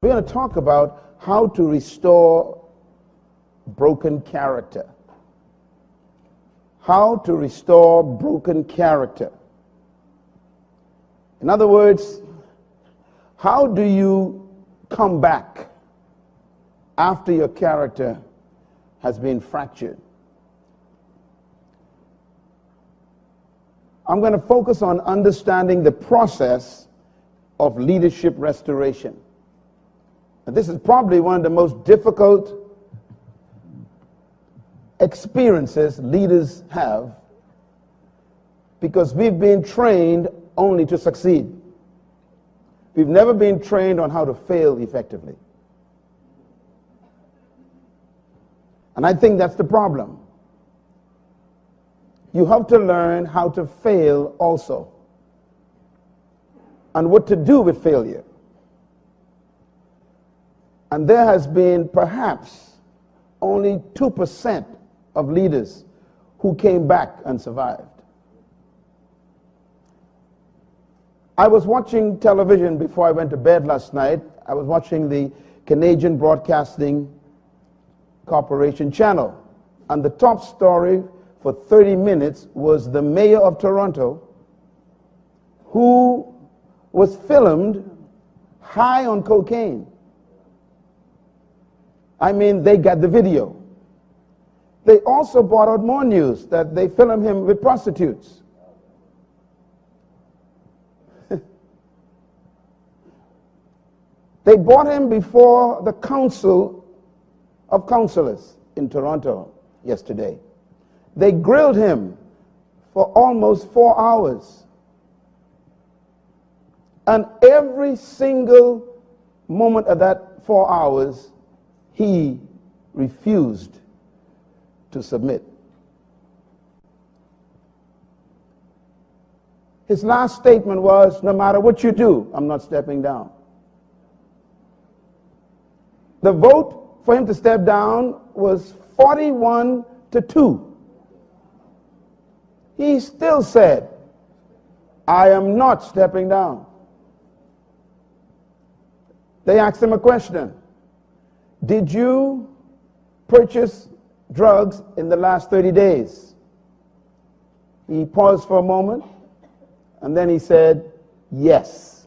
We're going to talk about how to restore broken character. How to restore broken character. In other words, how do you come back after your character has been fractured? I'm going to focus on understanding the process of leadership restoration. And this is probably one of the most difficult experiences leaders have, because we've been trained only to succeed. We've never been trained on how to fail effectively. And I think that's the problem. You have to learn how to fail also, and what to do with failure. And there has been perhaps only 2% of leaders who came back and survived. I was watching television before I went to bed last night. I was watching the Canadian Broadcasting Corporation channel, and the top story for 30 minutes was the mayor of Toronto, who was filmed high on cocaine. I mean, they got the video. They also brought out more news that they filmed him with prostitutes. They brought him before the Council of Councillors in Toronto yesterday. They grilled him for almost 4 hours. And every single moment of that 4 hours, he refused to submit. His last statement was, "No matter what you do, I'm not stepping down." The vote for him to step down was 41-2. He still said, "I am not stepping down." They asked him a question. "Did you purchase drugs in the last 30 days? He paused for a moment, and then he said, "Yes."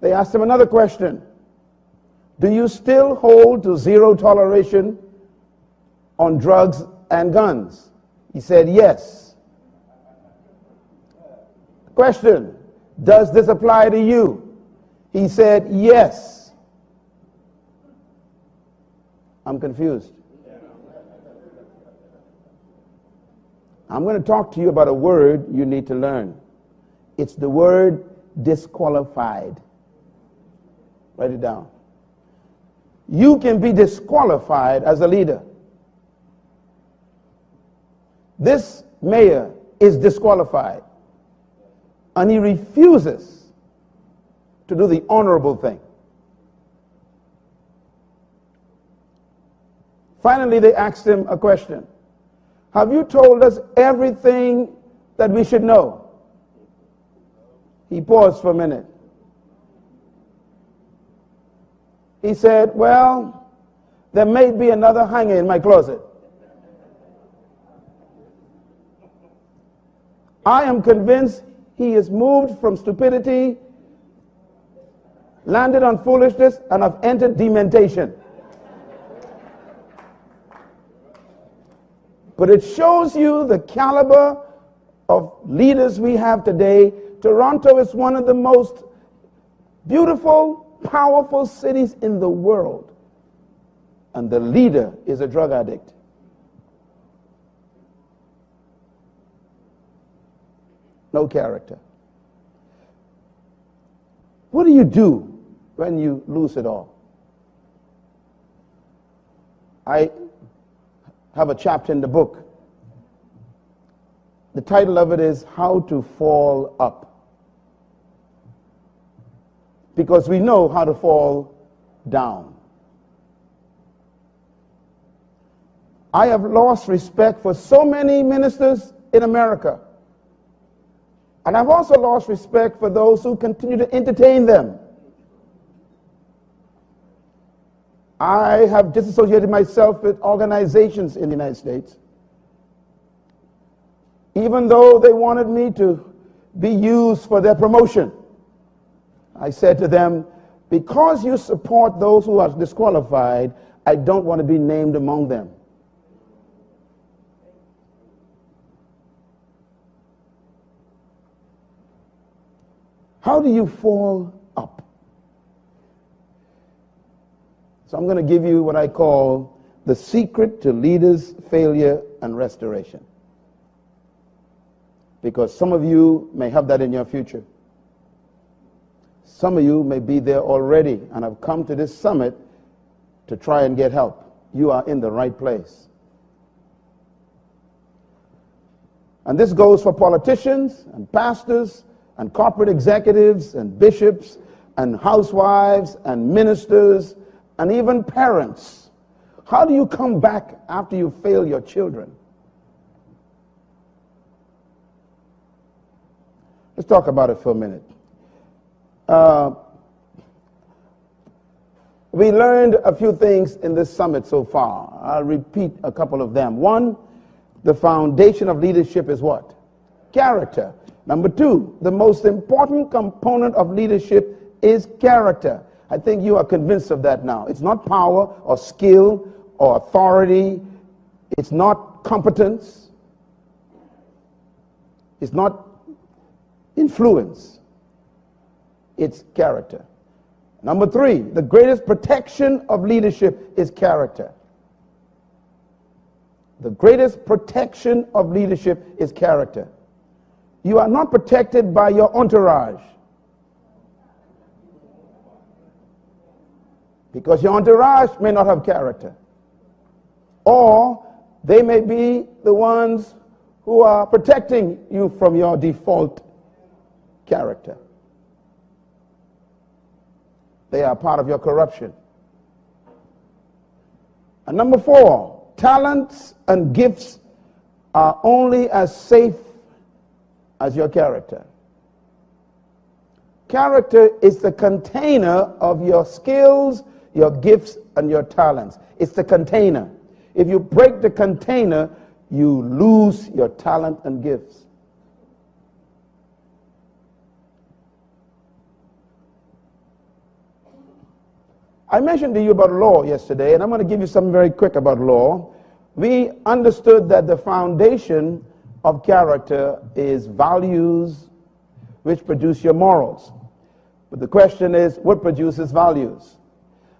They asked him another question. "Do you still hold to zero toleration on drugs and guns?" He said, "Yes." Question, "Does this apply to you?" He said, "Yes." I'm confused. I'm going to talk to you about a word you need to learn. It's the word disqualified. Write it down. You can be disqualified as a leader. This mayor is disqualified, and he refuses to do the honorable thing. Finally, they asked him a question. "Have you told us everything that we should know?" He paused for a minute. He said, "Well, there may be another hanger in my closet. I am convinced he is moved from stupidity, landed on foolishness, and have entered dementation." But it shows you the caliber of leaders we have today. Toronto is one of the most beautiful, powerful cities in the world, and the leader is a drug addict. No character. What do you do when you lose it all? I have a chapter in the book. The title of it is How to Fall Up. Because we know how to fall down. I have lost respect for so many ministers in America And I've also lost respect for those who continue to entertain them. I have disassociated myself with organizations in the United States, even though they wanted me to be used for their promotion. I said to them, because you support those who are disqualified, I don't want to be named among them. How do you fall up? So I'm going to give you what I call the secret to leaders' failure and restoration. Because some of you may have that in your future. Some of you may be there already and have come to this summit to try and get help. You are in the right place. And this goes for politicians and pastors and corporate executives and bishops and housewives and ministers and even parents. How do you come back after you fail your children? Let's talk about it for a minute. We learned a few things in this summit so far. I'll repeat a couple of them. One, the foundation of leadership is what? Character. Number two, the most important component of leadership is character. I think you are convinced of that now. It's not power or skill or authority. It's not competence. It's not influence. It's character. Number three, the greatest protection of leadership is character. The greatest protection of leadership is character. You are not protected by your entourage, because your entourage may not have character, or they may be the ones who are protecting you from your default character. They are part of your corruption. And number four, talents and gifts are only as safe as your character. Character is the container of your skills, your gifts, and your talents. It's the container. If you break the container, you lose your talent and gifts. I mentioned to you about law yesterday, and I'm going to give you something very quick about law. We understood that the foundation of character is values which produce your morals. But the question is, what produces values?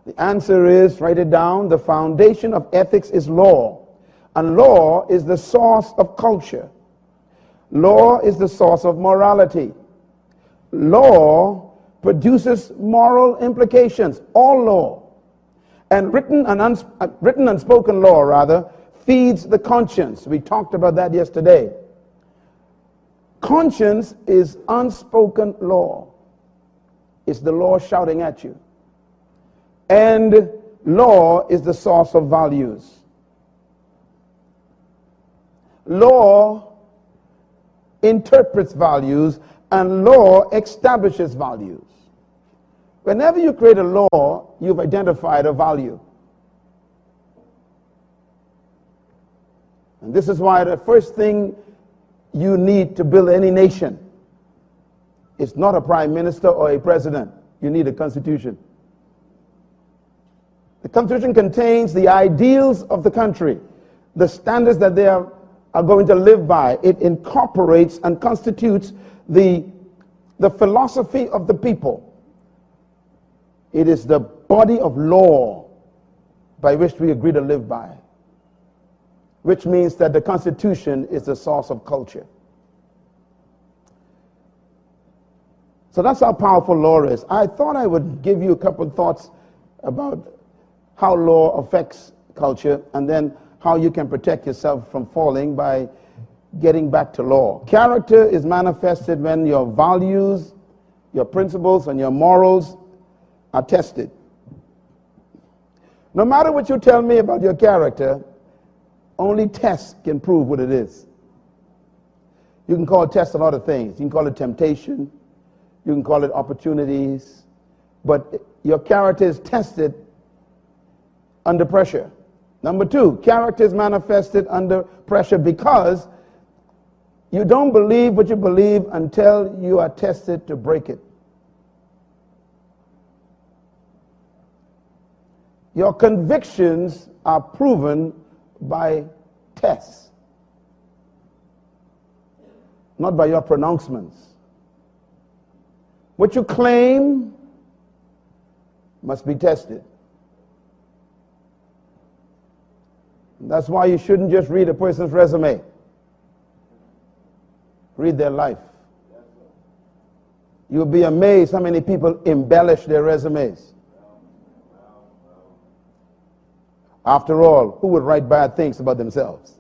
The answer is, write it down, the foundation of ethics is law. And law is the source of culture. Law is the source of morality. Law produces moral implications, all law. And written and spoken law, rather, feeds the conscience. We talked about that yesterday. Conscience is unspoken law. It's the law shouting at you. And law is the source of values. Law interprets values, and law establishes values. Whenever you create a law, you've identified a value. And this is why the first thing you need to build any nation is not a prime minister or a president. You need a constitution. The constitution contains the ideals of the country, the standards that they are going to live by. It incorporates and constitutes the philosophy of the people. It is the body of law by which we agree to live by, which means that the Constitution is the source of culture. So that's how powerful law is. I thought I would give you a couple of thoughts about how law affects culture, and then how you can protect yourself from falling by getting back to law. Character is manifested when your values, your principles, and your morals are tested. No matter what you tell me about your character, only tests can prove what it is. You can call tests a lot of things. You can call it temptation. You can call it opportunities. But your character is tested under pressure. Number two, character is manifested under pressure because you don't believe what you believe until you are tested to break it. Your convictions are proven by tests, not by your pronouncements. What you claim must be tested. That's why you shouldn't just read a person's resume. Read their life. You'll be amazed how many people embellish their resumes. After all, who would write bad things about themselves?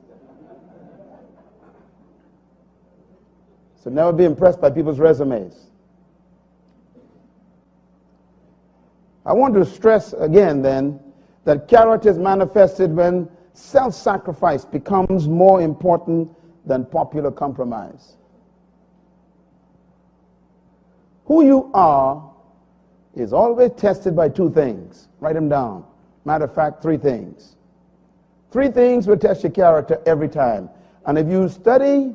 So never be impressed by people's resumes. I want to stress again then that character is manifested when self-sacrifice becomes more important than popular compromise. Who you are is always tested by two things. Write them down. Matter of fact, three things. Three things will test your character every time. And if you study,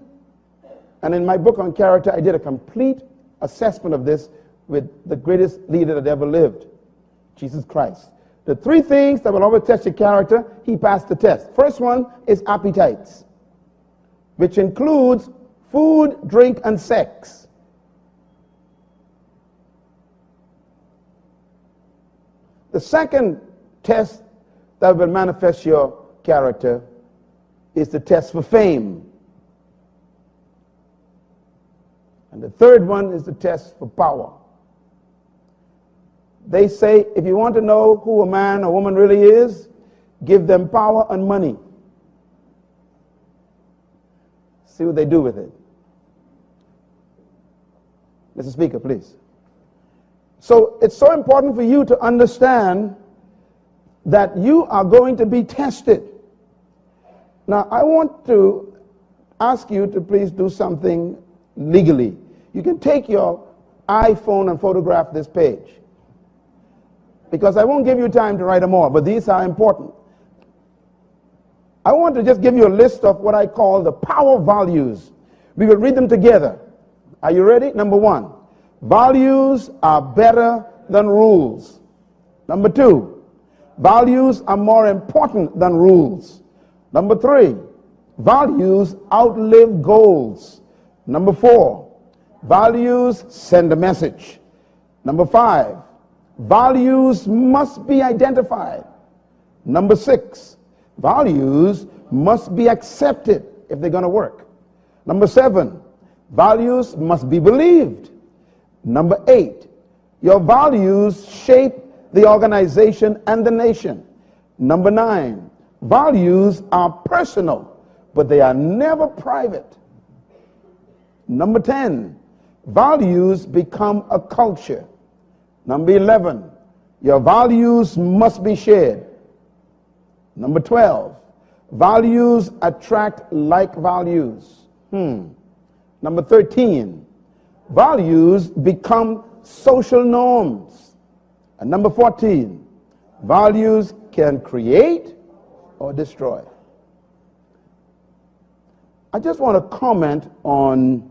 and in my book on character, I did a complete assessment of this with the greatest leader that ever lived, Jesus Christ. The three things that will always test your character, he passed the test. First one is appetites, which includes food, drink, and sex. The second test that will manifest your character is the test for fame. And the third one is the test for power. They say if you want to know who a man or woman really is, give them power and money. See what they do with it. Mr. Speaker, please. So it's so important for you to understand that you are going to be tested. Now, I want to ask you to please do something legally. You can take your iPhone and photograph this page, because I won't give you time to write them all, but these are important. I want to just give you a list of what I call the power values. We will read them together. Are you ready? Number one, values are better than rules. Number two, values are more important than rules. Number three, values outlive goals. Number four, values send a message. Number five, values must be identified. Number six, values must be accepted if they're going to work. Number seven, values must be believed. Number eight, your values shape the organization and the nation. Number nine, values are personal, but they are never private. Number 10, values become a culture. Number 11, your values must be shared. Number 12, values attract like values. Number 13, values become social norms. And number 14, values can create or destroy. I just want to comment on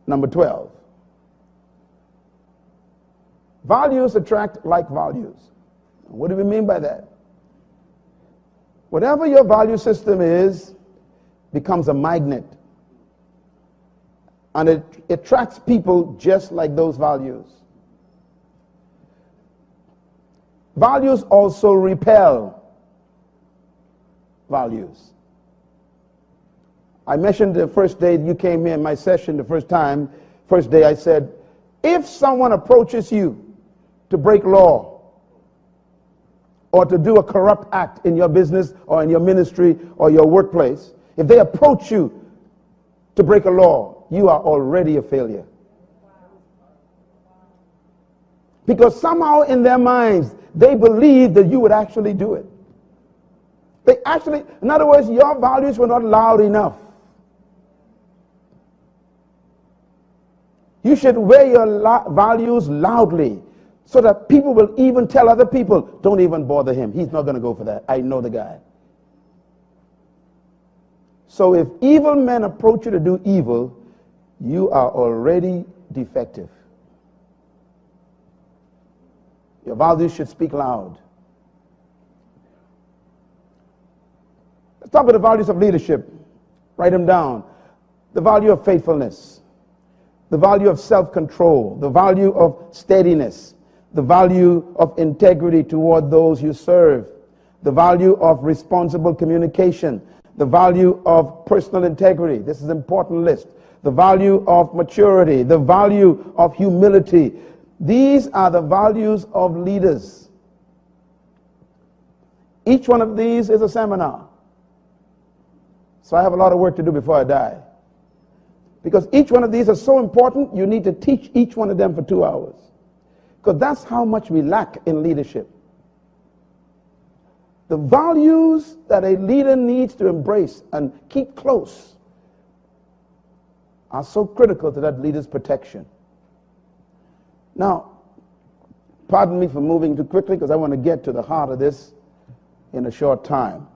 number 12. Values attract like values. What do we mean by that? Whatever your value system is becomes a magnet. And it attracts people just like those values. Values also repel values. I mentioned the first day you came here in my session, the first day I said, if someone approaches you to break law or to do a corrupt act in your business or in your ministry or your workplace, if they approach you to break a law, you are already a failure. Because somehow in their minds, they believe that you would actually do it. In other words, your values were not loud enough. You should wear your values loudly so that people will even tell other people, don't even bother him. He's not going to go for that. I know the guy. So if evil men approach you to do evil, you are already defective. Your values should speak loud. Let's talk about the values of leadership. Write them down. The value of faithfulness, the value of self-control, the value of steadiness, the value of integrity toward those you serve, the value of responsible communication, the value of personal integrity. This is an important list. The value of maturity, the value of humility. These are the values of leaders. Each one of these is a seminar. So I have a lot of work to do before I die. Because each one of these is so important, you need to teach each one of them for 2 hours. Because that's how much we lack in leadership. The values that a leader needs to embrace and keep close are so critical to that leader's protection. Now, pardon me for moving too quickly because I want to get to the heart of this in a short time.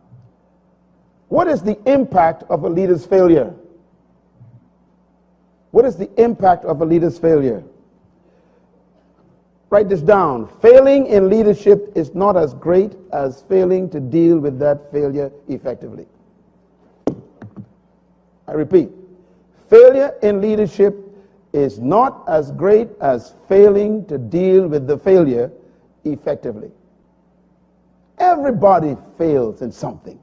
What is the impact of a leader's failure? What is the impact of a leader's failure? Write this down. Failing in leadership is not as great as failing to deal with that failure effectively. I repeat, failure in leadership is not as great as failing to deal with the failure effectively. Everybody fails in something.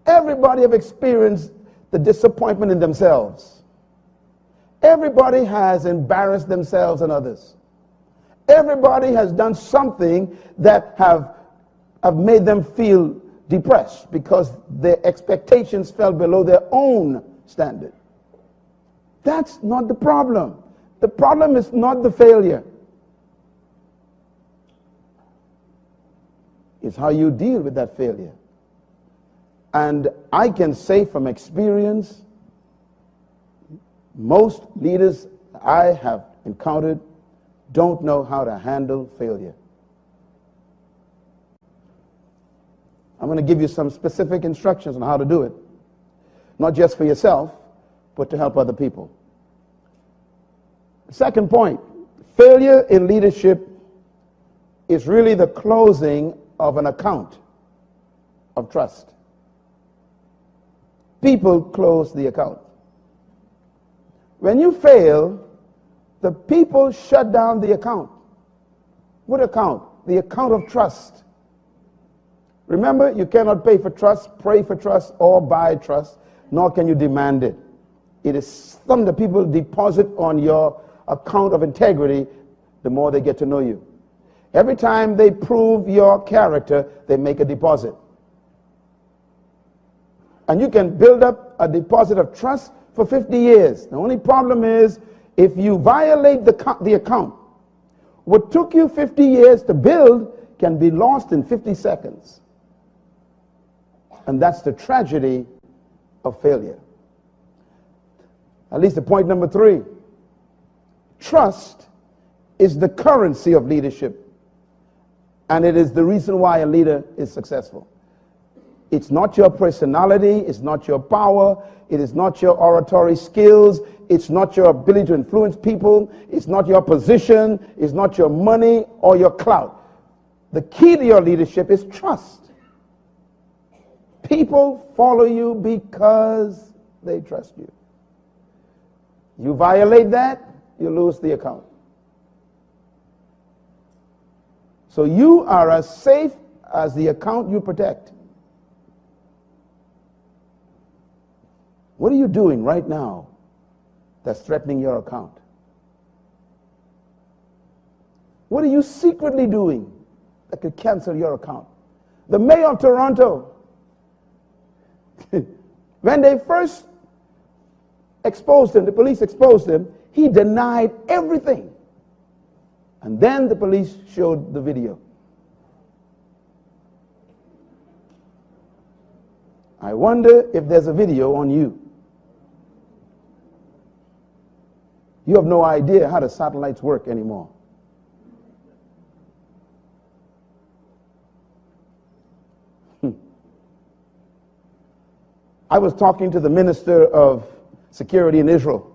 Everybody have experienced the disappointment in themselves. Everybody has embarrassed themselves and others. Everybody has done something that have made them feel depressed because their expectations fell below their own standard. That's not the problem. The problem is not the failure. It's how you deal with that failure. And I can say from experience, most leaders I have encountered don't know how to handle failure. I'm going to give you some specific instructions on how to do it. Not just for yourself, but to help other people. Second point, failure in leadership is really the closing of an account of trust. People close the account. When you fail, the people shut down the account. What account? The account of trust. Remember, you cannot pay for trust, pray for trust, or buy trust, nor can you demand it. It is something that people deposit on your account of integrity the more they get to know you. Every time they prove your character, they make a deposit. And you can build up a deposit of trust for 50 years. The only problem is if you violate the account, what took you 50 years to build can be lost in 50 seconds. And that's the tragedy of failure. At least the point number 3. Trust is the currency of leadership. And it is the reason why a leader is successful. It's not your personality, it's not your power, it is not your oratory skills, it's not your ability to influence people, it's not your position, it's not your money or your clout. The key to your leadership is trust. People follow you because they trust you. You violate that, you lose the account. So you are as safe as the account you protect. What are you doing right now that's threatening your account? What are you secretly doing that could cancel your account? The mayor of Toronto, when they first exposed him, the police exposed him, he denied everything. And then the police showed the video. I wonder if there's a video on you. You have no idea how the satellites work anymore. I was talking to the Minister of Security in Israel.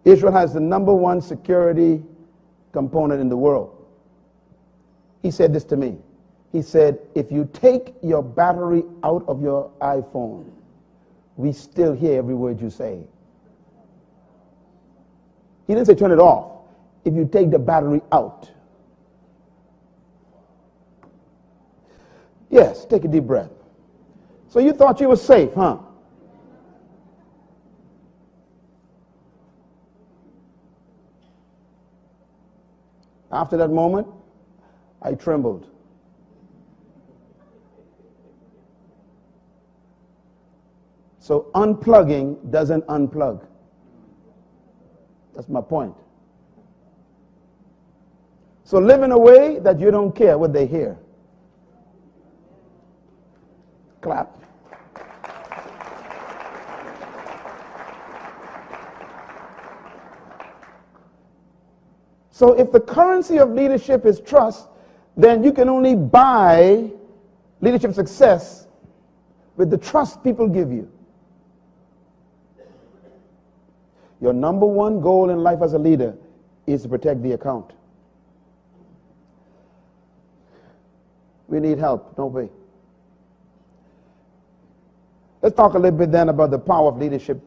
Israel has the #1 security component in the world. He said this to me. He said, if you take your battery out of your iPhone, we still hear every word you say. He didn't say turn it off. If you take the battery out. Yes, take a deep breath. So you thought you were safe, huh? After that moment, I trembled. So unplugging doesn't unplug. That's my point. So live in a way that you don't care what they hear. Clap. So if the currency of leadership is trust, then you can only buy leadership success with the trust people give you. Your #1 goal in life as a leader is to protect the account. We need help, don't we? Let's talk a little bit then about the power of leadership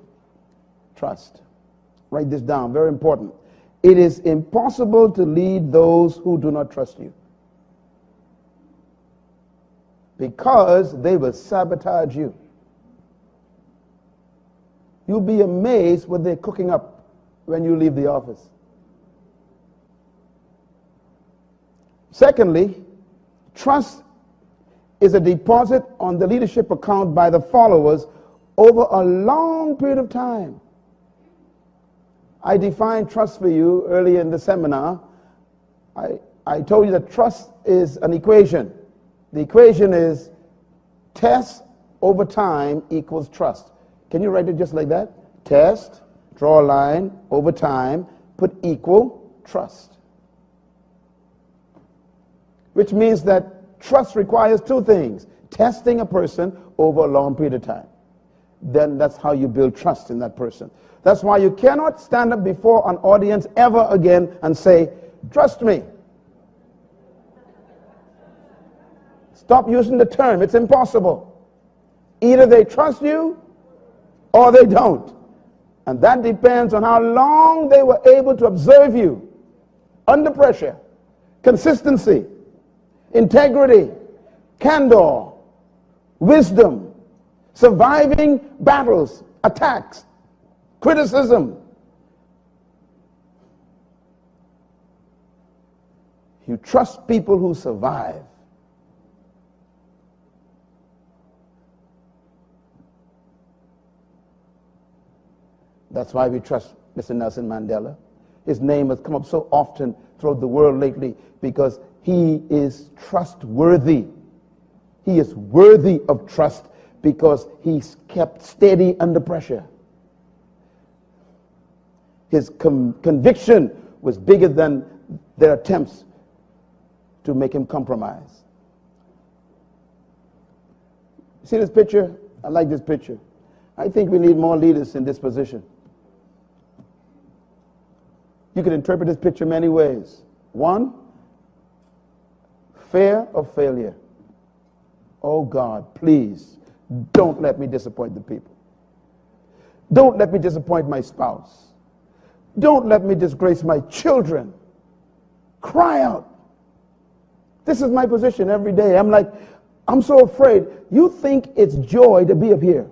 trust. Write this down, very important. It is impossible to lead those who do not trust you, because they will sabotage you. You'll be amazed what they're cooking up when you leave the office. Secondly, trust is a deposit on the leadership account by the followers over a long period of time. I defined trust for you earlier in the seminar. I told you that trust is an equation. The equation is test over time equals trust. Can you write it just like that? Test, draw a line, over time, put equal, trust. Which means that trust requires two things. Testing a person over a long period of time. Then that's how you build trust in that person. That's why you cannot stand up before an audience ever again and say, trust me. Stop using the term. It's impossible. Either they trust you or they don't. And that depends on how long they were able to observe you under pressure. Consistency, integrity, candor, wisdom, surviving battles, attacks, criticism. You trust people who survive. That's why we trust Mr. Nelson Mandela. His name has come up so often throughout the world lately because he is trustworthy. He is worthy of trust because he's kept steady under pressure. His conviction was bigger than their attempts to make him compromise. See this picture? I like this picture. I think we need more leaders in this position. You can interpret this picture many ways. One, fear of failure. Oh God, please, don't let me disappoint the people. Don't let me disappoint my spouse. Don't let me disgrace my children. Cry out. This is my position every day. I'm so afraid. You think it's joy to be up here.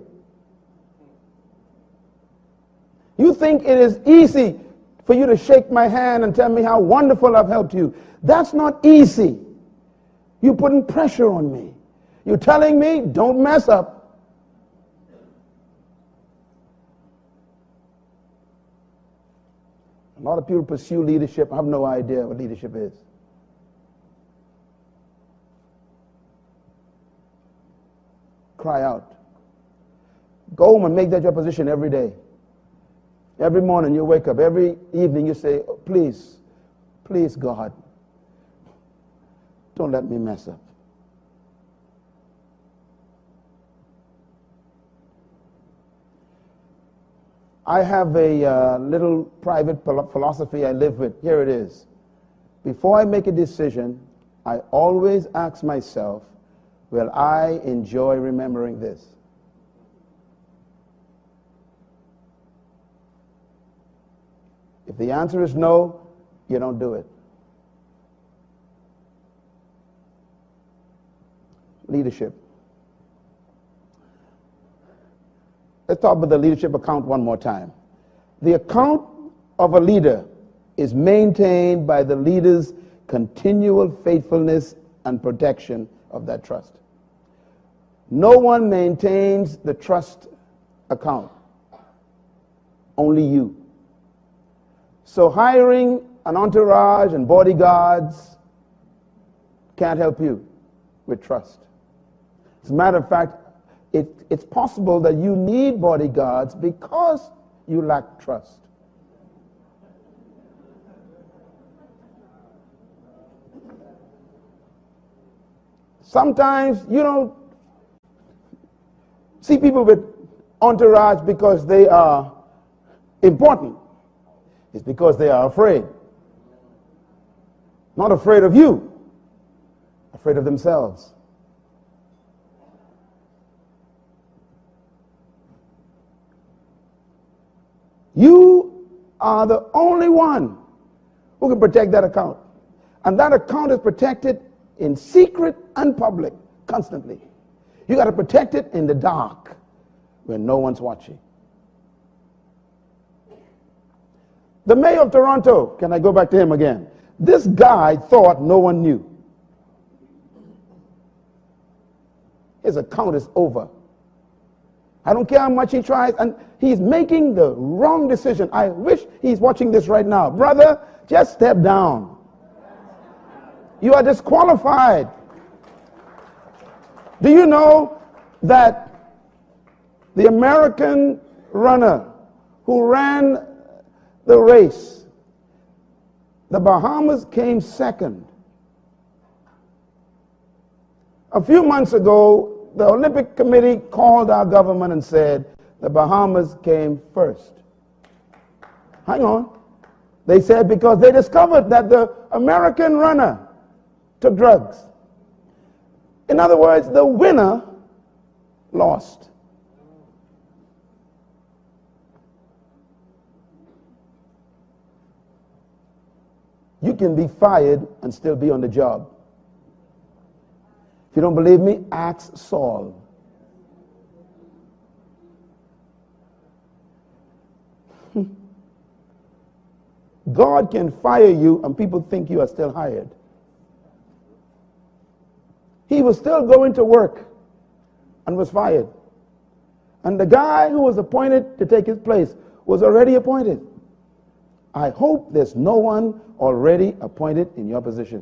You think it is easy for you to shake my hand and tell me how wonderful I've helped you. That's not easy. You're putting pressure on me. You're telling me, don't mess up. A lot of people pursue leadership. I have no idea what leadership is. Cry out. Go home and make that your position every day. Every morning you wake up, every evening you say, oh, please, please, God, don't let me mess up. I have a little private philosophy I live with. Here it is. Before I make a decision, I always ask myself, will I enjoy remembering this? If the answer is no, you don't do it. Leadership. Let's talk about the leadership account one more time. The account of a leader is maintained by the leader's continual faithfulness and protection of that trust. No one maintains the trust account, only you. So hiring an entourage and bodyguards can't help you with trust. As a matter of fact, it's possible that you need bodyguards because you lack trust. Sometimes you don't see people with entourage because they are important. It's because they are afraid. Not afraid of you, afraid of themselves. You are the only one who can protect that account. And that account is protected in secret and public, constantly. You got to protect it in the dark when no one's watching. The mayor of Toronto, can I go back to him again? This guy thought no one knew. His account is over. I don't care how much he tries, and he's making the wrong decision. I wish he's watching this right now. Brother, just step down. You are disqualified. Do you know that the American runner who ran the race, the Bahamas came second? A few months ago, the Olympic Committee called our government and said the Bahamas came first. Hang on. They said because they discovered that the American runner took drugs. In other words, the winner lost. You can be fired and still be on the job. If you don't believe me, ask Saul. God can fire you and people think you are still hired. He was still going to work and was fired. And the guy who was appointed to take his place was already appointed. I hope there's no one already appointed in your position,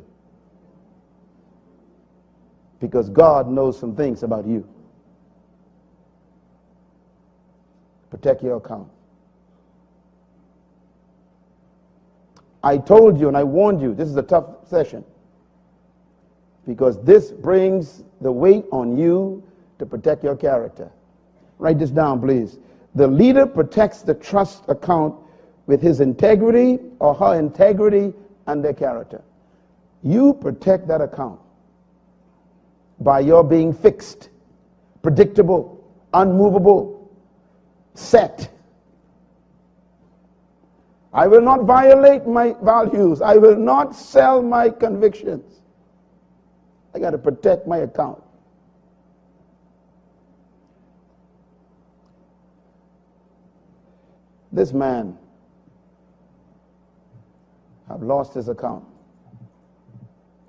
because God knows some things about you. Protect your account. I told you and I warned you, this is a tough session, because this brings the weight on you to protect your character. Write this down, please. The leader protects the trust account with his integrity or her integrity and their character. You protect that account by your being fixed, predictable, unmovable, set. I will not violate my values. I will not sell my convictions. I got to protect my account. This man have lost his account.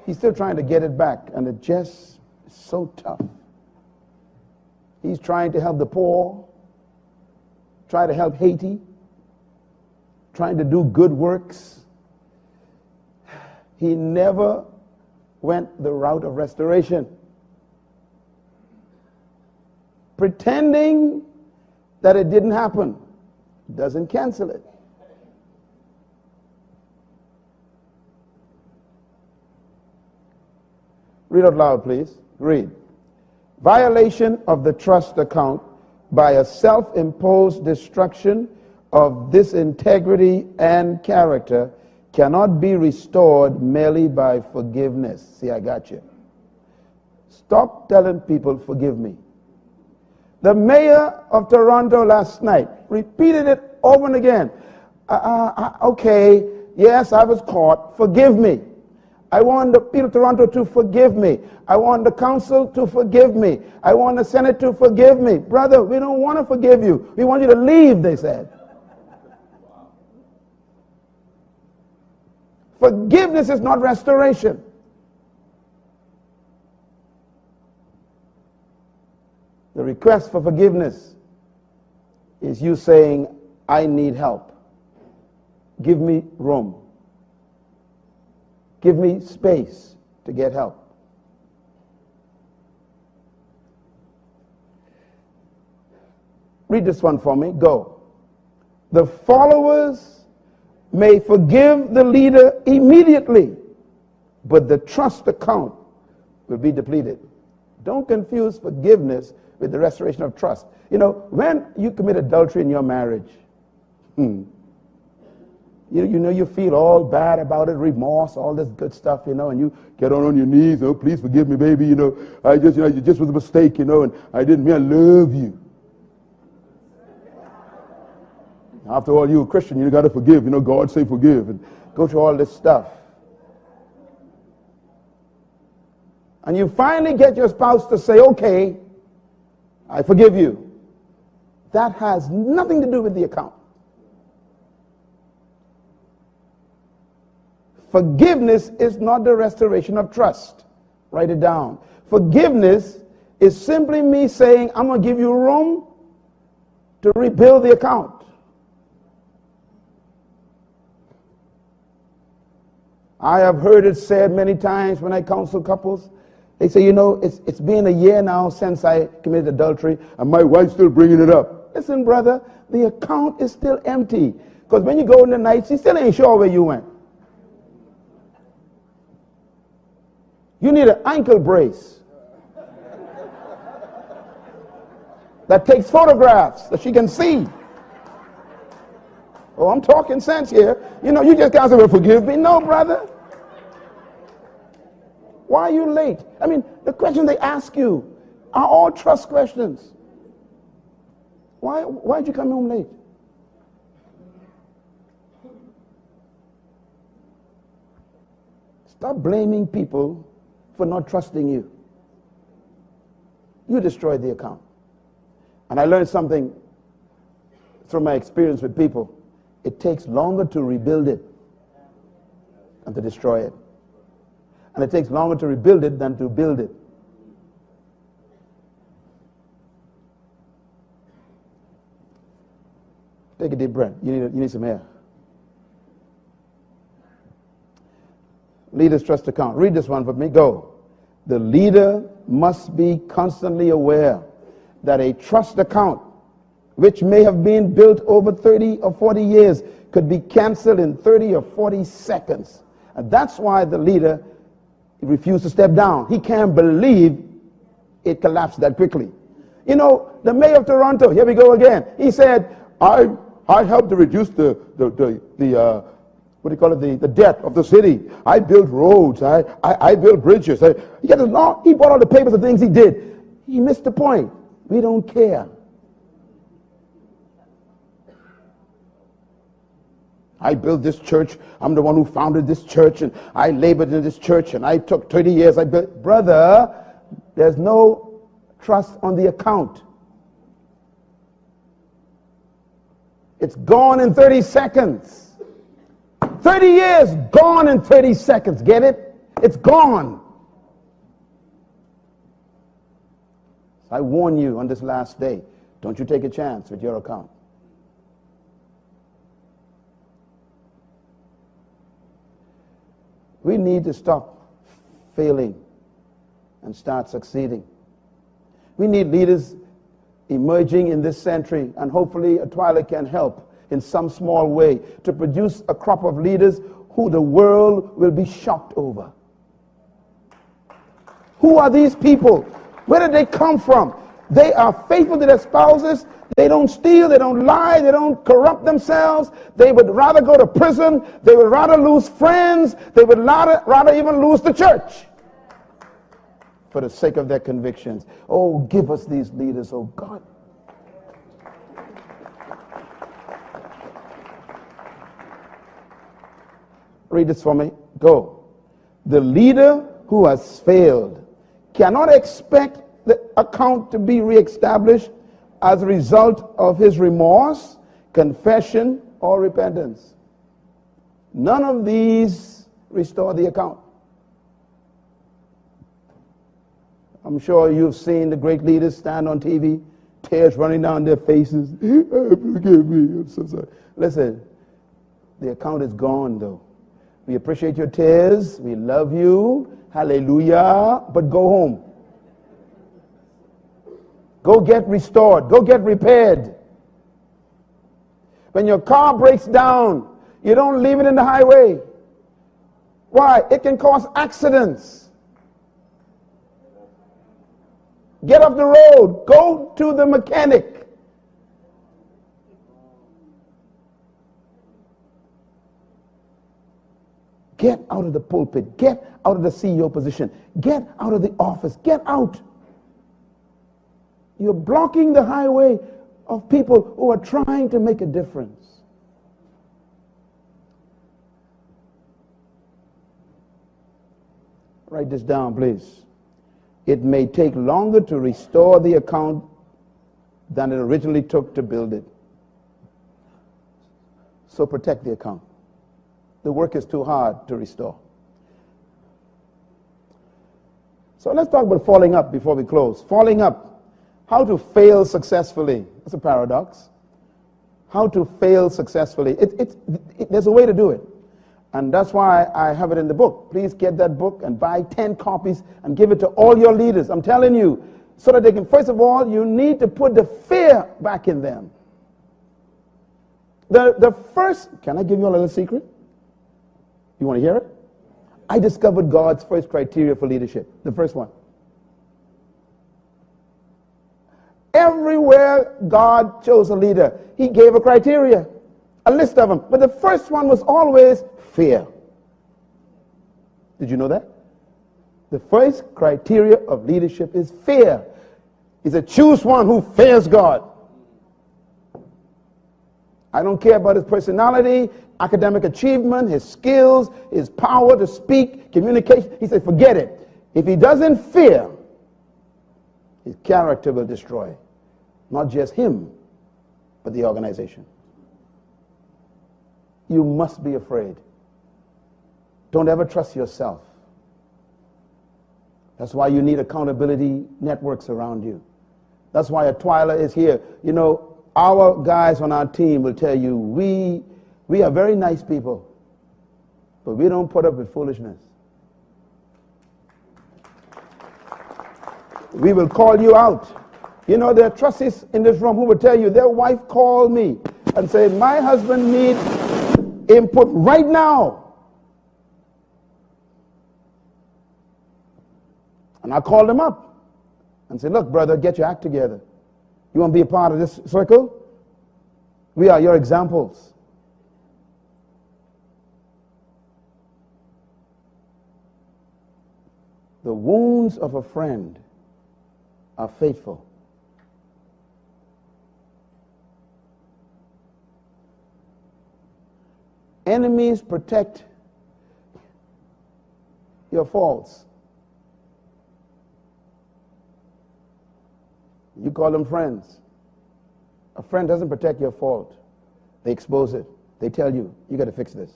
He's still trying to get it back, and it just is so tough. He's trying to help the poor, try to help Haiti, trying to do good works. He never went the route of restoration, pretending that it didn't happen. Doesn't cancel it. Read out loud, please. Read. Violation of the trust account by a self-imposed destruction of this integrity and character cannot be restored merely by forgiveness. See, I got you. Stop telling people, forgive me. The mayor of Toronto last night repeated it over and again. Okay, yes, I was caught. Forgive me. I want the people of Toronto to forgive me. I want the council to forgive me. I want the Senate to forgive me. Brother, we don't want to forgive you. We want you to leave, they said. Forgiveness is not restoration. The request for forgiveness is you saying, I need help. Give me room. Give me space to get help. Read this one for me. Go. The followers may forgive the leader immediately, but the trust account will be depleted. Don't confuse forgiveness with the restoration of trust. You know, when you commit adultery in your marriage, you feel all bad about it, remorse, all this good stuff, and you get on your knees, oh, please forgive me, baby, I just, it just was a mistake, and I didn't mean, I love you. After all, you're a Christian, you got to forgive, God say forgive, and go through all this stuff. And you finally get your spouse to say, okay, I forgive you. That has nothing to do with the account. Forgiveness is not the restoration of trust. Write it down. Forgiveness is simply me saying, I'm going to give you room to rebuild the account. I have heard it said many times when I counsel couples. They say, it's been a year now since I committed adultery, and my wife's still bringing it up. Listen, brother, the account is still empty. Because when you go in the night, she still ain't sure where you went. You need an ankle brace that takes photographs that she can see. Oh, I'm talking sense here. You just can't say, well, forgive me. No, brother. Why are you late? I mean, the questions they ask you are all trust questions. Why did you come home late? Stop blaming people for not trusting you. You destroyed the account. And I learned something through my experience with people. It takes longer to rebuild it than to destroy it. And it takes longer to rebuild it than to build it. Take a deep breath. You need some air. Leader's trust account. Read this one for me. Go. The leader must be constantly aware that a trust account, which may have been built over 30 or 40 years, could be canceled in 30 or 40 seconds. And that's why the leader refused to step down. He can't believe it collapsed that quickly. The mayor of Toronto, here we go again. He said, I helped to reduce the debt of the city. I built roads. I built bridges. He brought all the papers of things he did. He missed the point. We don't care. I built this church. I'm the one who founded this church, and I labored in this church, and I took 30 years. Brother, there's no trust on the account. It's gone in 30 seconds. 30 years gone in 30 seconds. Get it? It's gone. I warn you on this last day, don't you take a chance with your account. We need to stop failing and start succeeding. We need leaders emerging in this century, and hopefully Twyla can help in some small way to produce a crop of leaders who the world will be shocked over. Who are these people? Where did they come from? They are faithful to their spouses. They don't steal. They don't lie. They don't corrupt themselves. They would rather go to prison. They would rather lose friends. They would rather even lose the church for the sake of their convictions. Oh, give us these leaders, oh God. Read this for me. Go. The leader who has failed cannot expect the account to be reestablished as a result of his remorse, confession, or repentance. None of these restore the account. I'm sure you've seen the great leaders stand on TV, tears running down their faces. Forgive me, I'm so sorry. Listen, the account is gone though. We appreciate your tears. We love you. Hallelujah. But go home. Go get restored. Go get repaired. When your car breaks down, you don't leave it in the highway. Why? It can cause accidents. Get off the road. Go to the mechanic. Get out of the pulpit. Get out of the CEO position. Get out of the office. Get out. You're blocking the highway of people who are trying to make a difference. Write this down, please. It may take longer to restore the account than it originally took to build it. So protect the account. The work is too hard to restore. So let's talk about falling up before we close. Falling up. How to fail successfully. That's a paradox. How to fail successfully. There's a way to do it. And that's why I have it in the book. Please get that book and buy 10 copies and give it to all your leaders. I'm telling you, so that they can, first of all, you need to put the fear back in them. The first, can I give you a little secret? You want to hear it? I discovered God's first criteria for leadership. The first one. Everywhere God chose a leader, he gave a criteria, a list of them. But the first one was always fear. Did you know that? The first criteria of leadership is fear. He said, choose one who fears God. I don't care about his personality, academic achievement, his skills, his power to speak, communication. He said, forget it. If he doesn't fear, his character will destroy. Not just him, but the organization. You must be afraid. Don't ever trust yourself. That's why you need accountability networks around you. That's why a Twyla is here. You know, our guys on our team will tell you, we are very nice people, but we don't put up with foolishness. We will call you out. You know, there are trustees in this room who will tell you their wife called me and said, my husband needs input right now. And I called him up and said, look, brother, get your act together. You want to be a part of this circle? We are your examples. The wounds of a friend are faithful. Enemies protect your faults. You call them friends. A friend doesn't protect your fault. They expose it. They tell you, you got to fix this.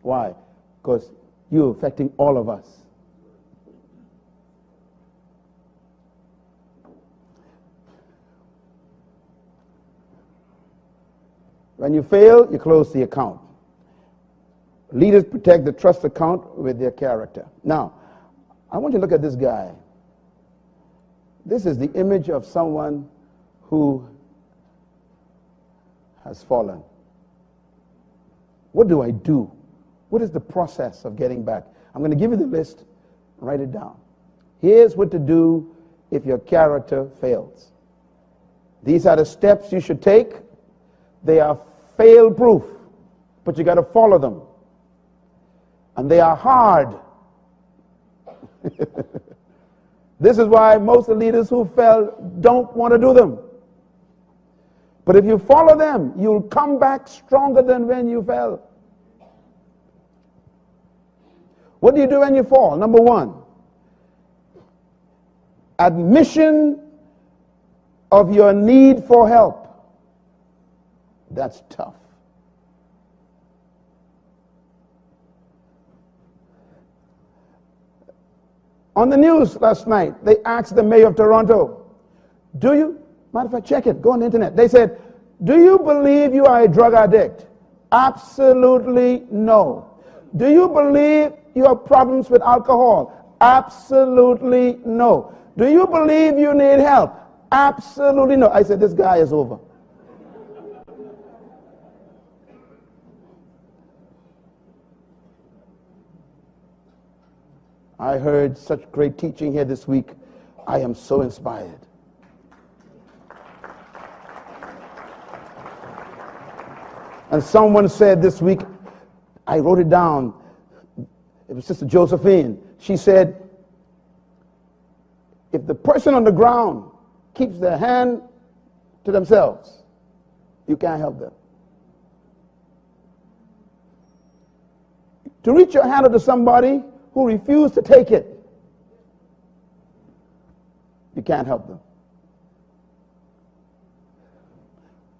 Why? Because you're affecting all of us. When you fail, you close the account. Leaders protect the trust account with their character. Now, I want you to look at this guy. This is the image of someone who has fallen. What do I do? What is the process of getting back? I'm going to give you the list. Write it down. Here's what to do if your character fails. These are the steps you should take. They are fail-proof, but you got to follow them. And they are hard. This is why most of the leaders who fell don't want to do them. But if you follow them, you'll come back stronger than when you fell. What do you do when you fall? Number one, admission of your need for help. That's tough. On the news last night, they asked the mayor of Toronto, matter of fact, check it, go on the internet. They said, do you believe you are a drug addict? Absolutely no. Do you believe you have problems with alcohol? Absolutely no. Do you believe you need help? Absolutely no. I said, this guy is over. I heard such great teaching here this week. I am so inspired. And someone said this week, I wrote it down, it was Sister Josephine. She said, if the person on the ground keeps their hand to themselves, you can't help them. To reach your hand out to somebody who refused to take it, you can't help them.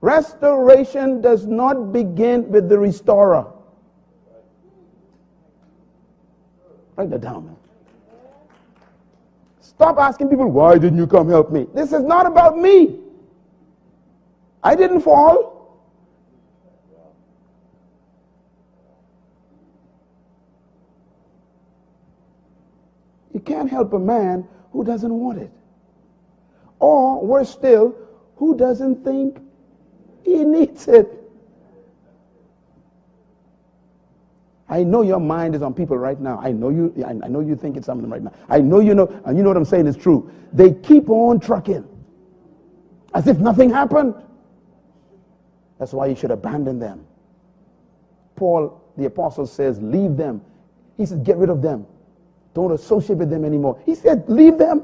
Restoration does not begin with the restorer. Write that down, man. Stop asking people, why didn't you come help me? This is not about me. I didn't fall. You can't help a man who doesn't want it. Or, worse still, who doesn't think he needs it. I know your mind is on people right now. I know you think it's something right now. I know you know, and you know what I'm saying is true. They keep on trucking as if nothing happened. That's why you should abandon them. Paul, the apostle, says, leave them. He said, get rid of them. Don't associate with them anymore. He said, leave them.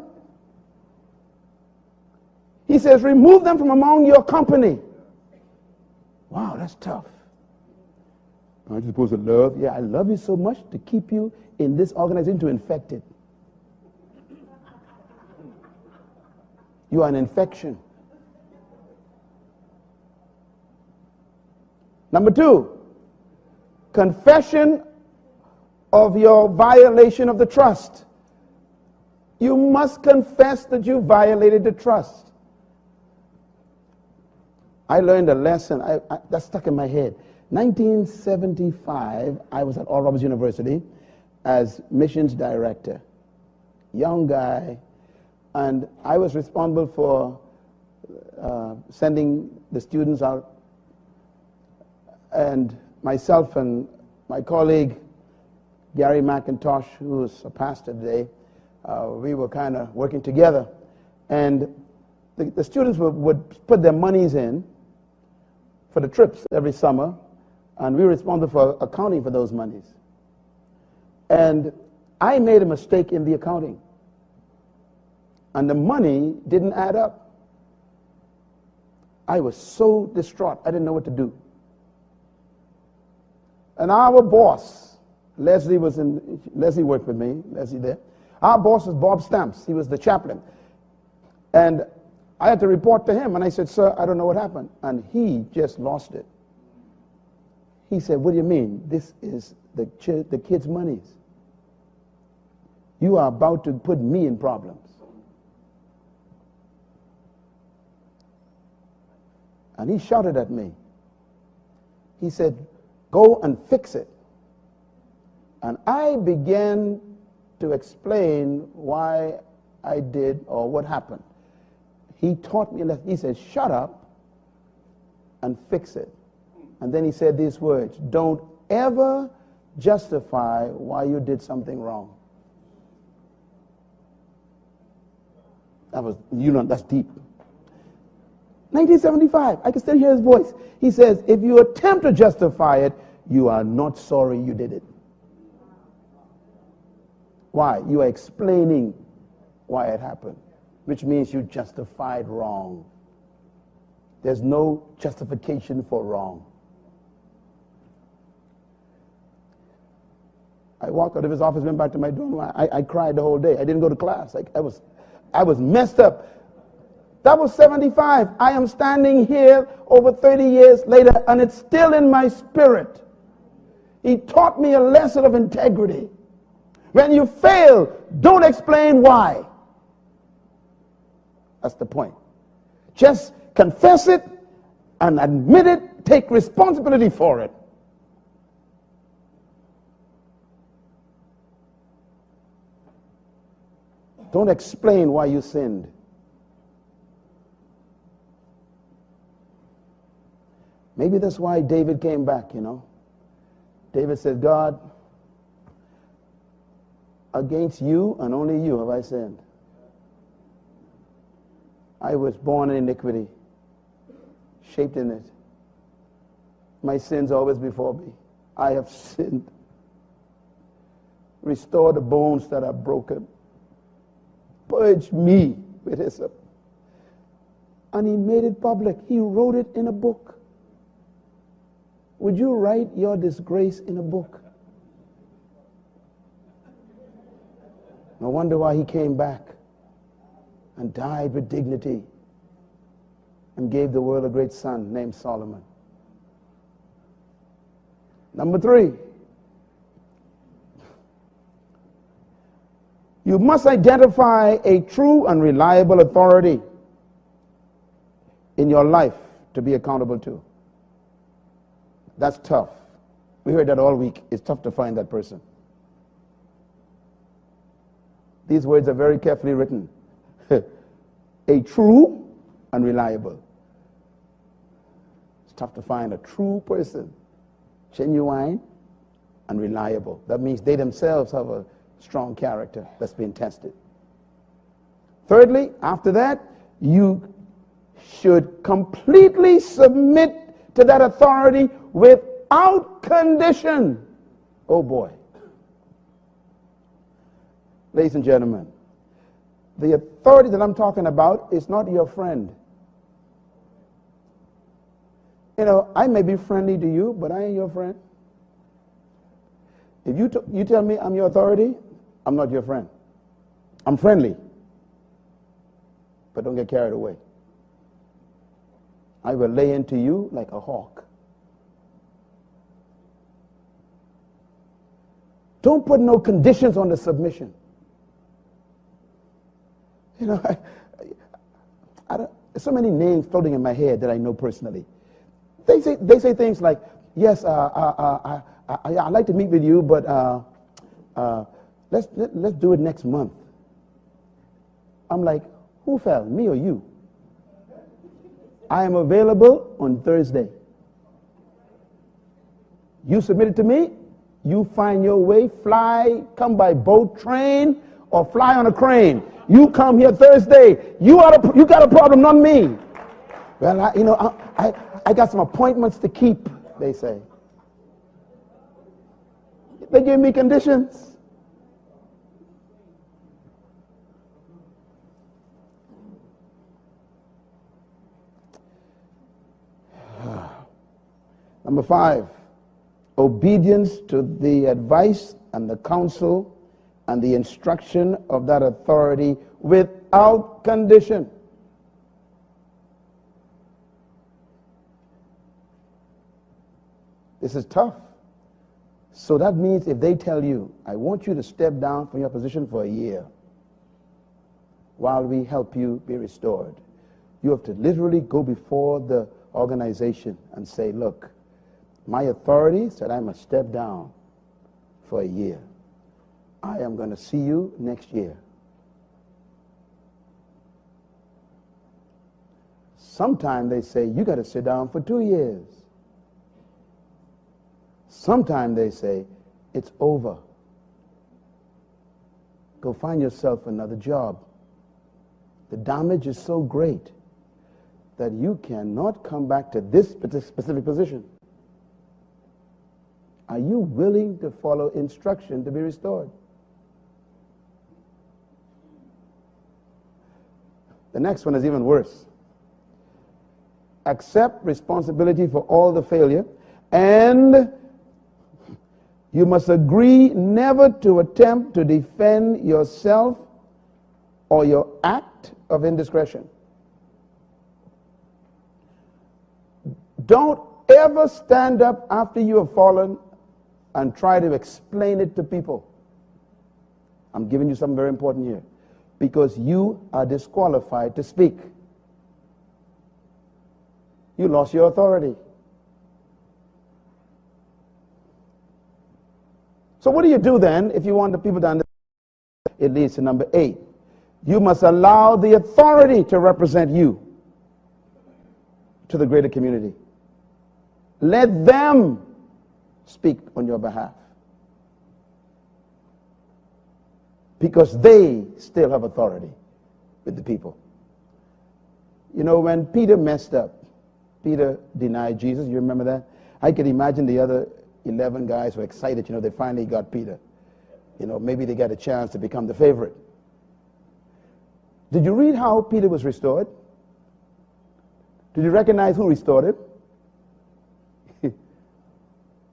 He says, remove them from among your company. Wow, that's tough. Aren't you supposed to love? Yeah, I love you so much to keep you in this organization, to infect it. You are an infection. Number two, confession of your violation of the trust. You must confess that you violated the trust. I learned a lesson that stuck in my head. 1975, I was at Oral Roberts University as missions director. Young guy, and I was responsible for sending the students out. And myself and my colleague, Gary McIntosh, who is a pastor today, we were kind of working together. And the students would put their monies in for the trips every summer, and we were responsible for accounting for those monies. And I made a mistake in the accounting, and the money didn't add up. I was so distraught, I didn't know what to do. And our boss, Leslie worked with me, Leslie there. Our boss was Bob Stamps. He was the chaplain. And I had to report to him, and I said, sir, I don't know what happened. And he just lost it. He said, what do you mean? This is the kids' monies. You are about to put me in problems. And he shouted at me. He said, go and fix it. And I began to explain why I did or what happened. He taught me, he said, shut up and fix it. And then he said these words, don't ever justify why you did something wrong. That's deep. 1975, I can still hear his voice. He says, if you attempt to justify it, you are not sorry you did it. Why? You are explaining why it happened, which means you justified wrong. There's no justification for wrong. I walked out of his office, went back to my dorm. I cried the whole day. I didn't go to class. I was messed up. That was 75. I am standing here over 30 years later, and it's still in my spirit. He taught me a lesson of integrity. When you fail, don't explain why. That's the point. Just confess it and admit it. Take responsibility for it. Don't explain why you sinned. Maybe that's why David came back, David said, God, against you and only you have I sinned. I was born in iniquity, shaped in it. My sins always before me. I have sinned. Restore the bones that are broken. Purge me with hyssop. And he made it public. He wrote it in a book. Would you write your disgrace in a book? No wonder why he came back and died with dignity and gave the world a great son named Solomon. Number 3, you must identify a true and reliable authority in your life to be accountable to. That's tough. We heard that all week. It's tough to find that person. These words are very carefully written. A true and reliable. It's tough to find a true person, genuine and reliable. That means they themselves have a strong character that's been tested. Thirdly, after that, you should completely submit to that authority without condition. Oh boy. Ladies and gentlemen, the authority that I'm talking about is not your friend. I may be friendly to you, but I ain't your friend. If you tell me I'm your authority, I'm not your friend. I'm friendly, but don't get carried away. I will lay into you like a hawk. Don't put no conditions on the submission. I don't, there's so many names floating in my head that I know personally. They say things like, yes, I'd like to meet with you, but let's do it next month. I'm like, who fell, me or you? I am available on Thursday. You submit it to me, you find your way, fly, come by boat, train, or fly on a crane. You come here Thursday. You got a problem, not me. Well, I got some appointments to keep, they say. They give me conditions. Number 5, obedience to the advice and the counsel and the instruction of that authority without condition. This is tough. So that means if they tell you, I want you to step down from your position for a year while we help you be restored, you have to literally go before the organization and say, look, my authority said I must step down for a year. I am going to see you next year. Sometimes they say, you got to sit down for 2 years. Sometimes they say, it's over. Go find yourself another job. The damage is so great that you cannot come back to this specific position. Are you willing to follow instruction to be restored? The next one is even worse. Accept responsibility for all the failure, and you must agree never to attempt to defend yourself or your act of indiscretion. Don't ever stand up after you have fallen and try to explain it to people. I'm giving you something very important here. Because you are disqualified to speak. You lost your authority. So what do you do then if you want the people to understand? It leads to number 8. You must allow the authority to represent you to the greater community. Let them speak on your behalf. Because they still have authority with the people. You know, when Peter messed up, Peter denied Jesus, you remember that? I could imagine the other 11 guys were excited, they finally got Peter. Maybe they got a chance to become the favorite. Did you read how Peter was restored? Did you recognize who restored him?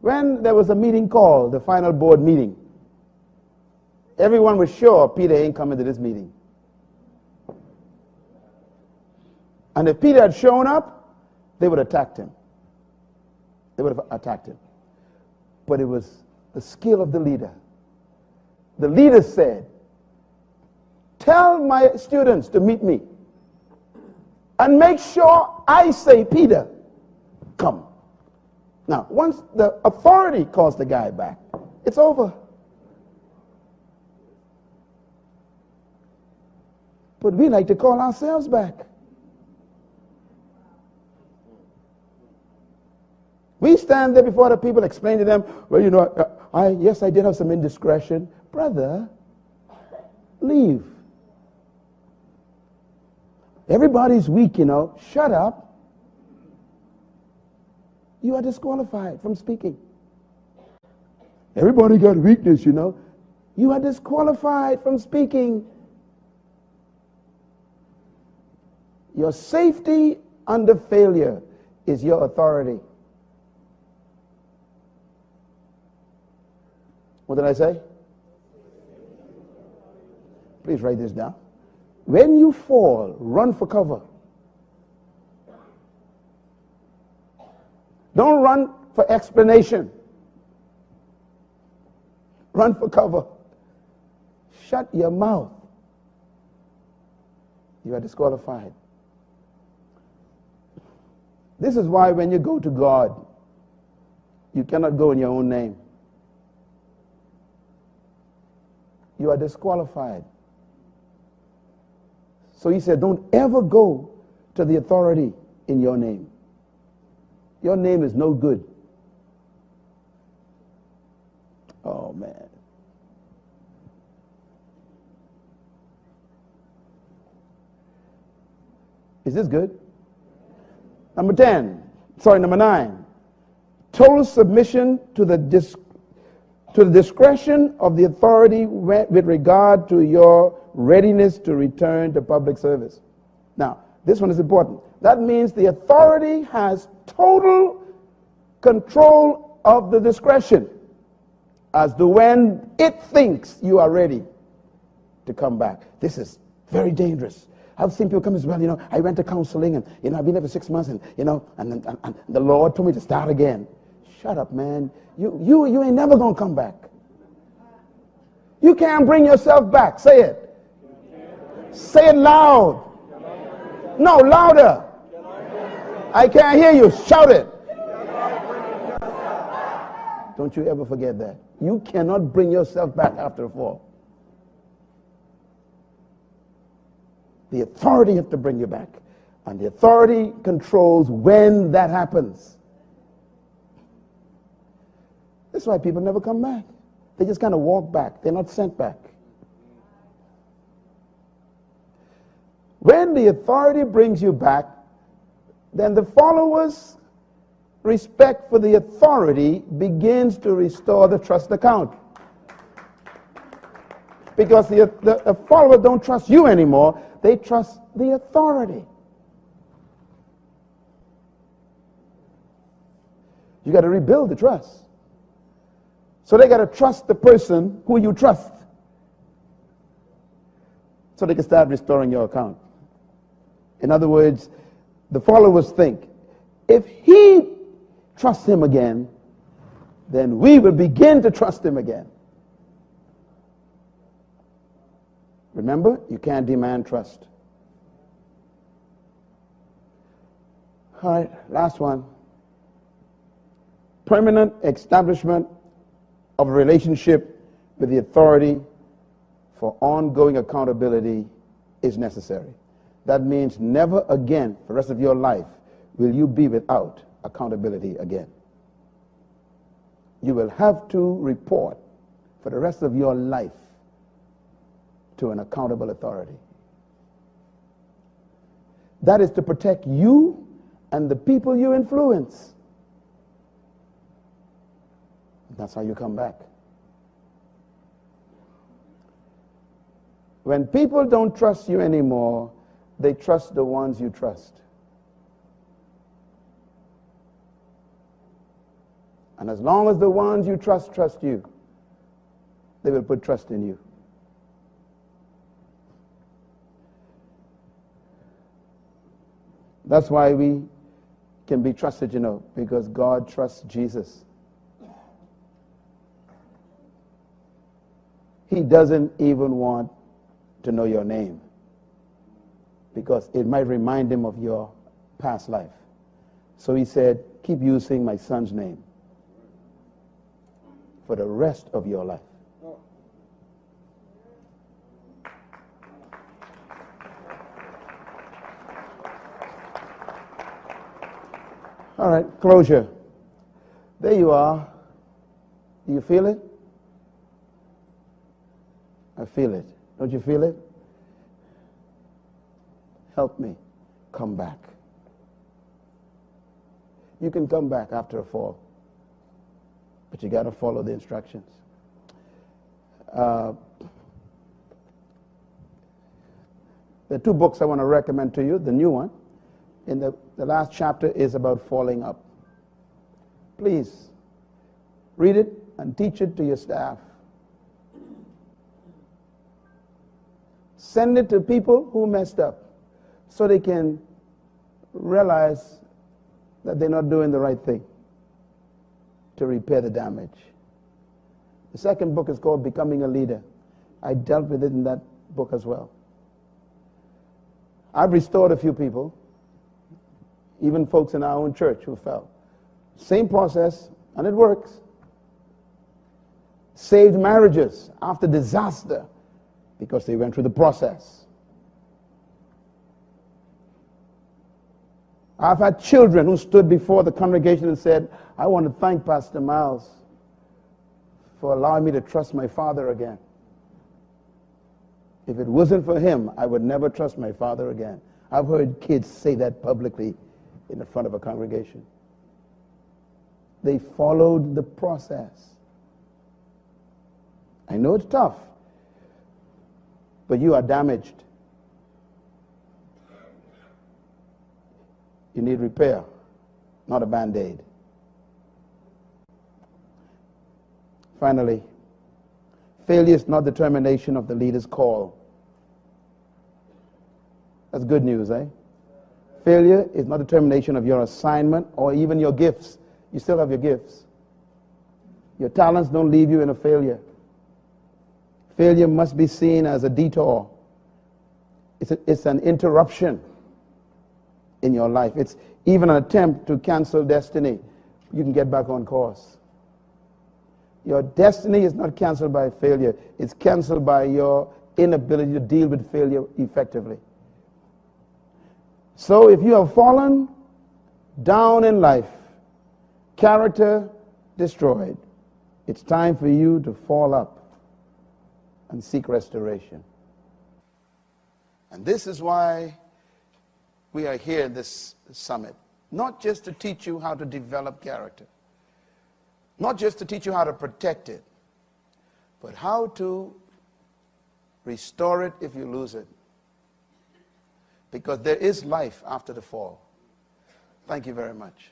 When there was a meeting called, the final board meeting, everyone was sure Peter ain't coming to this meeting. And if Peter had shown up, they would have attacked him. They would have attacked him. But it was the skill of the leader. The leader said, tell my students to meet me and make sure I say, Peter, come. Now, once the authority calls the guy back, it's over. But we like to call ourselves back. We stand there before the people, explain to them, well, yes, I did have some indiscretion. Brother, leave. Everybody's weak, Shut up. You are disqualified from speaking. Everybody got weakness, You are disqualified from speaking. Your safety under failure is your authority. What did I say? Please write this down. When you fall, run for cover. Don't run for explanation. Run for cover. Shut your mouth. You are disqualified. This is why when you go to God, you cannot go in your own name. You are disqualified. So he said, don't ever go to the authority in your name. Your name is no good. Oh, man. Is this good? Number 9. Total submission to the discretion of the authority with regard to your readiness to return to public service. Now, this one is important. That means the authority has total control of the discretion as to when it thinks you are ready to come back. This is very dangerous. I've seen people come as well, I went to counseling and, I've been there for 6 months and, and the Lord told me to start again. Shut up, man. You ain't never going to come back. You can't bring yourself back. Say it. Say it loud. No, louder. I can't hear you. Shout it. Don't you ever forget that. You cannot bring yourself back after a fall. The authority has to bring you back. And the authority controls when that happens. That's why people never come back. They just kind of walk back. They're not sent back. When the authority brings you back, then the followers' respect for the authority begins to restore the trust account. Because the followers don't trust you anymore. They trust the authority. You got to rebuild the trust. So they got to trust the person who you trust, so they can start restoring your account. In other words, the followers think, if he trusts him again, then we will begin to trust him again. Remember, you can't demand trust. All right, last one. Permanent establishment of a relationship with the authority for ongoing accountability is necessary. That means never again, for the rest of your life, will you be without accountability again. You will have to report for the rest of your life to an accountable authority. That is to protect you and the people you influence. That's how you come back. When people don't trust you anymore, they trust the ones you trust. And as long as the ones you trust you, they will put trust in you. That's why we can be trusted, because God trusts Jesus. He doesn't even want to know your name, because it might remind him of your past life. So he said, keep using my son's name for the rest of your life. All right, closure. There you are. Do you feel it? I feel it. Don't you feel it? Help me come back. You can come back after a fall, but you got to follow the instructions. There are two books I want to recommend to you. The new one, in the last chapter, is about falling up. Please read it and teach it to your staff. Send it to people who messed up so they can realize that they're not doing the right thing to repair the damage. The second book is called Becoming a Leader. I dealt with it in that book as well. I've restored a few people, even folks in our own church who fell. Same process, and it works. Saved marriages after disaster, because they went through the process. I've had children who stood before the congregation and said, I want to thank Pastor Myles for allowing me to trust my father again. If it wasn't for him, I would never trust my father again. I've heard kids say that publicly in the front of a congregation. They followed the process. I know it's tough, but you are damaged. You need repair, not a Band-Aid. Finally, failure is not determination of the leader's call. That's good news, eh? Failure is not determination of your assignment or even your gifts. You still have your gifts. Your talents don't leave you in a failure. Failure must be seen as a detour. It's an interruption in your life. It's even an attempt to cancel destiny. You can get back on course. Your destiny is not canceled by failure. It's canceled by your inability to deal with failure effectively. So if you have fallen down in life, character destroyed, it's time for you to fall up and seek restoration. And this is why we are here at this summit. Not just to teach you how to develop character, not just to teach you how to protect it, but how to restore it if you lose it. Because there is life after the fall. Thank you very much.